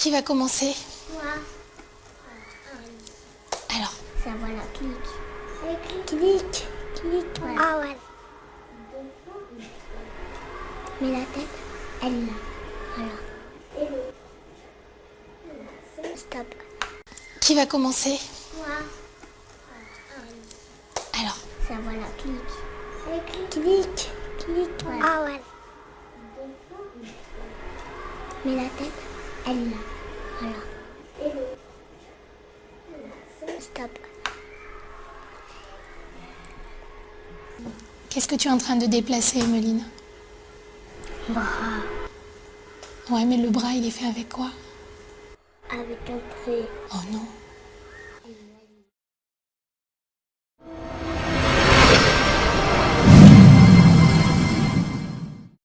Qui va commencer? Moi. Alors, Ça voilà, clique. Clique. Clique. Voilà. Ah ouais. Mais la tête, elle est là. Voilà. Stop. qui va commencer? Moi. Alors, Ça voilà, clique. Clique. Clique. Voilà. Ah ouais. Mais la tête, elle est là. Voilà. Stop. qu'est-ce que tu es en train de déplacer, Emeline? Bras. Ouais, mais le bras, il est fait avec quoi? Avec un trait. Oh non.